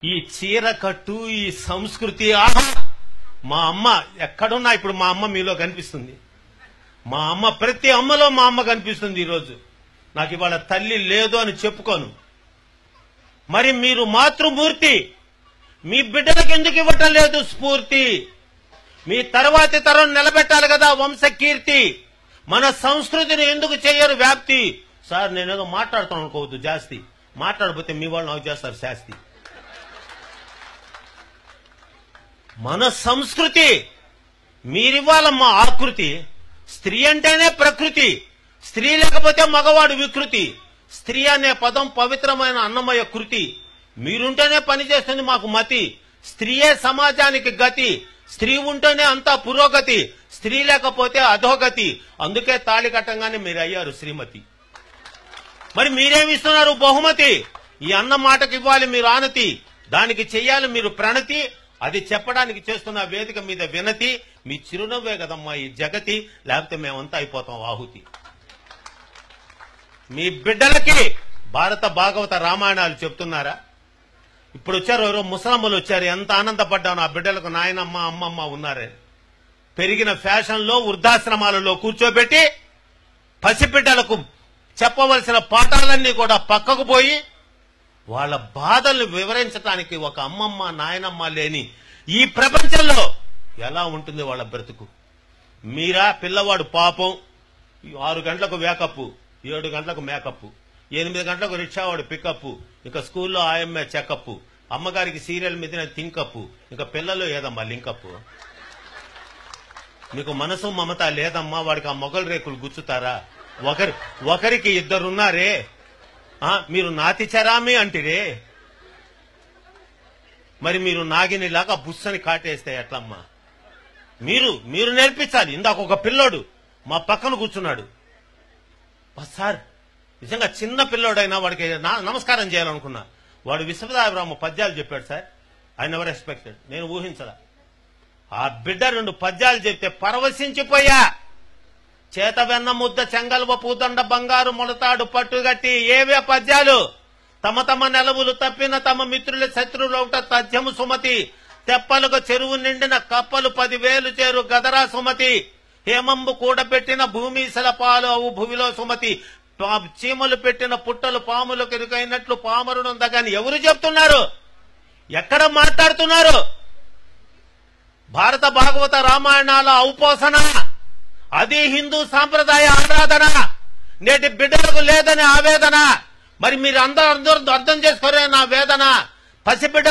ఈ చీర కట్టు ఈ సంస్కృతి ఆహా మా అమ్మ ఎక్కడున్నా ఇప్పుడు మా అమ్మ మీలో కనిపిస్తుంది. మా అమ్మ ప్రతి అమ్మలో మా అమ్మ కనిపిస్తుంది. ఈరోజు నాకు ఇవాళ తల్లి లేదు అని చెప్పుకోను. మరి మీరు మాతృమూర్తి మీ బిడ్డలకు ఎందుకు ఇవ్వటం లేదు స్ఫూర్తి? మీ తర్వాతి తరం నిలబెట్టాలి కదా వంశకీర్తి. మన సంస్కృతిని ఎందుకు చేయరు వ్యాప్తి? సార్ నేనేదో మాట్లాడుతాను అనుకోవద్దు, జాస్తి మాట్లాడబోతే మీ వాళ్ళు నాకు చేస్తారు శాస్తి. మన సంస్కృతి మీరివ్వాలమ్మా ఆకృతి. స్త్రీ అంటేనే ప్రకృతి, స్త్రీ లేకపోతే మగవాడు వికృతి. స్త్రీ అనే పదం పవిత్రమైన అన్నమయ కృతి. మీరుంటేనే పనిచేస్తుంది మాకు మతి. స్త్రీయే సమాజానికి గతి. స్త్రీ ఉంటేనే అంతా పురోగతి, స్త్రీ లేకపోతే అధోగతి. అందుకే తాళి కట్టంగానే మీరు అయ్యారు శ్రీమతి. మరి మీరేమిస్తున్నారు బహుమతి? ఈ అన్న మాటకి ఇవ్వాలి మీరు ఆనతి, దానికి చెయ్యాలి మీరు ప్రణతి. అది చెప్పడానికి చేస్తున్న వేదిక మీద వినతి. మీ చిరునవ్వే కదమ్మా ఈ జగతి, లేకపోతే మేమంతా అయిపోతాం ఆహుతి. మీ బిడ్డలకి భారత భాగవత రామాయణాలు చెప్తున్నారా? ఇప్పుడు వచ్చారు ఎవరో ముసలమ్మలు వచ్చారు, ఎంత ఆనందపడ్డాను. ఆ బిడ్డలకు నాయనమ్మ అమ్మమ్మ ఉన్నారే. పెరిగిన ఫ్యాషన్లో వృద్ధాశ్రమాలలో కూర్చోబెట్టి పసిబిడ్డలకు చెప్పవలసిన పాఠాలన్నీ కూడా పక్కకు పోయి వాళ్ళ బాధల్ని వివరించడానికి ఒక అమ్మమ్మ నాయనమ్మ లేని ఈ ప్రపంచంలో ఎలా ఉంటుంది వాళ్ళ బ్రతుకు? మీరా పిల్లవాడు పాపం 6 గంటలకు వేకప్, 7 గంటలకు మేకప్, 8 గంటలకు రిక్షావాడు పికప్, ఇంకా స్కూల్లో ఆయమ్మే చెకప్, అమ్మగారికి సీరియల్ మీద థింకప్, ఇంకా పిల్లలు ఏదమ్మా లింకప్. మీకు మనసు మమత లేదమ్మా. వాడికి ఆ మొగలు రేకులు గుచ్చుతారా? ఒకరికి 2 ఉన్నారే. మీరు నాతి చరామి అంటిరే. మరి మీరు నాగినిలాగా బుస్సని కాటేస్తే ఎట్లమ్మా? మీరు నేర్పించాలి. ఇందాక ఒక పిల్లోడు మా పక్కన కూర్చున్నాడు. సార్ నిజంగా చిన్న పిల్లోడైనా వాడికి నమస్కారం చేయాలనుకున్నా. వాడు విశ్వనాథరామ పద్యాలు చెప్పాడు సార్. I never expected. నేను ఊహించలా. ఆ బిడ్డ 2 పద్యాలు చెప్తే పరవశించిపోయా. చేత వెన్న ముద్ద చెంగల్వ పూదండ బంగారు మొలతాడు పట్టుగట్టి ఏవే పద్యాలు. తమ తమ నెలవులు తప్పిన తమ మిత్రుల శత్రువులౌట తథ్యము సుమతి. తెప్పలకు చెరువు నిండిన కప్పలు 10,000 చేరు గదరా సుమతి. హేమంబు కూడబెట్టిన భూమీసల పాలు అవు భువిలో సుమతి. చీమలు పెట్టిన పుట్టలు పాములకు ఇరుకైనట్లు పామరునుందగాని ఎవరు చెప్తున్నారు? ఎక్కడ మాట్లాడుతున్నారు? భారత భాగవత రామాయణాల ఔపోసన అది హిందూ సాంప్రదాయ ఆరాధన. నేటి బిడ్డలకు లేదని ఆవేదన. మరి మీరు అందరూ అర్థం చేసుకోరే నా వేదన. పసిబిడ్డ